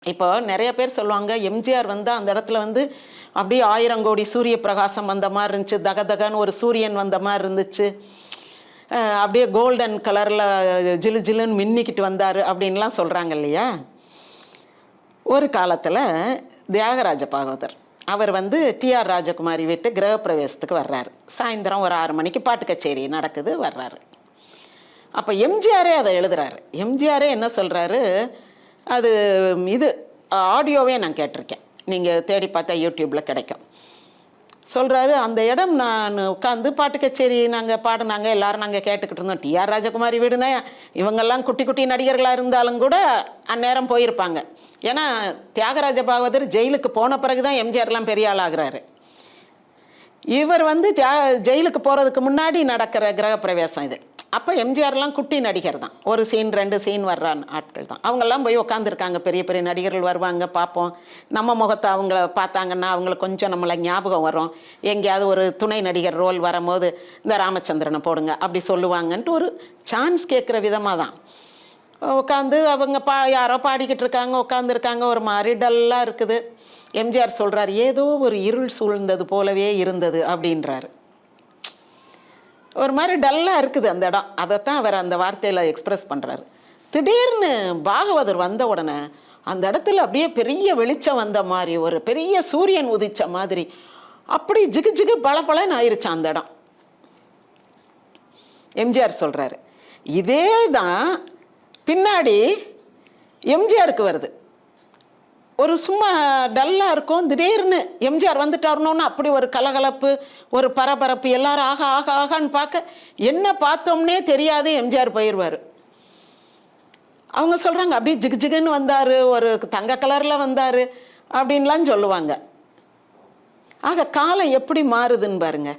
இப்போ நிறைய பேர் சொல்லுவாங்க, எம்ஜிஆர் வந்து அந்த இடத்துல வந்து அப்படியே 1000 கோடி சூரிய பிரகாசம் வந்த மாதிரி இருந்துச்சு, தகதகன்னு ஒரு சூரியன் வந்த மாதிரி இருந்துச்சு, அப்படியே கோல்டன் கலரில் ஜிலு ஜிலுன்னு மின்னிக்கிட்டு வந்தார் அப்படின்லாம் சொல்கிறாங்க இல்லையா. ஒரு காலத்தில் தியாகராஜ பாகவதர் அவர் வந்து டிஆர் ராஜகுமாரி வீட்டு கிரகப்பிரவேசத்துக்கு வர்றாரு. சாயந்தரம் ஒரு 6 மணிக்கு பாட்டு கச்சேரி நடக்குது, வர்றாரு. அப்போ எம்ஜிஆரே அதை எழுதுறாரு. எம்ஜிஆரே என்ன சொல்கிறாரு, அது இது ஆடியோவே நான் கேட்டிருக்கேன், நீங்கள் தேடி பார்த்தா யூடியூப்பில் கிடைக்கும். சொல்கிறாரு, அந்த இடம் நான் உட்காந்து பாட்டு கச்சேரி நாங்கள் பாடினாங்க, எல்லோரும் நாங்கள் கேட்டுக்கிட்டு இருந்தோம். டிஆர் ராஜகுமாரி வீடுனா இவங்கெல்லாம் குட்டி குட்டி நடிகர்களாக இருந்தாலும் கூட அந்நேரம் போயிருப்பாங்க. ஏன்னா தியாகராஜ பாகவதர் ஜெயிலுக்கு போன பிறகு தான் எம்ஜிஆர்லாம் பெரிய ஆள் ஆகிறாரு. இவர் வந்து ஜெயிலுக்கு போகிறதுக்கு முன்னாடி நடக்கிற கிரகப்பிரவேசம் இது. அப்போ எம்ஜிஆர்லாம் குட்டி நடிகர் தான், ஒரு சீன் 2 சீன் வர்ற ஆட்கள் தான். அவங்கெல்லாம் போய் உட்காந்துருக்காங்க, பெரிய பெரிய நடிகர்கள் வருவாங்க, பார்ப்போம். நம்ம முகத்தை அவங்கள பார்த்தாங்கன்னா அவங்களுக்கு கொஞ்சம் நம்மளை ஞாபகம் வரும். எங்கேயாவது ஒரு துணை நடிகர் ரோல் வரும்போது இந்த ராமச்சந்திரனை போடுங்க அப்படி சொல்லுவாங்கன்ட்டு ஒரு சான்ஸ் கேட்குற விதமாக தான் உட்காந்து அவங்க யாரோ பாடிக்கிட்டு இருக்காங்க, உட்காந்துருக்காங்க. ஒரு மாதிரி டல்லாக இருக்குது. எம்ஜிஆர் சொல்கிறார், ஏதோ ஒரு இருள் சூழ்ந்தது போலவே இருந்தது அப்படின்றாரு. ஒரு மாதிரி டல்லாக இருக்குது அந்த இடம். அதைத்தான் அவர் அந்த வார்த்தையில் எக்ஸ்ப்ரெஸ் பண்ணுறாரு. திடீர்னு பாகவதர் வந்த உடனே அந்த இடத்துல அப்படியே பெரிய வெளிச்சம் வந்த மாதிரி, ஒரு பெரிய சூரியன் உதிச்ச மாதிரி, அப்படி ஜிகு ஜிகு பளபளன்னு ஆயிடுச்சு அந்த இடம். எம்ஜிஆர் சொல்கிறாரு, இதே தான் பின்னாடி எம்ஜிஆருக்கு வருது. ஒரு சும்மா டல்லாக இருக்கும், திடீர்னு எம்ஜிஆர் வந்துட்டாருனோன்னு அப்படி ஒரு கலகலப்பு, ஒரு பரபரப்பு, எல்லாரும் ஆகா ஆகா ஆகான்னு பார்க்க என்ன பார்த்தோம்னே தெரியாது, எம்ஜிஆர் போயிடுவார். அவங்க சொல்கிறாங்க, அப்படியே ஜிகு ஜிகுன்னு வந்தார், ஒரு தங்க கலரில் வந்தார் அப்படின்லாம் சொல்லுவாங்க. ஆக காலம் எப்படி மாறுதுன்னு பாருங்க.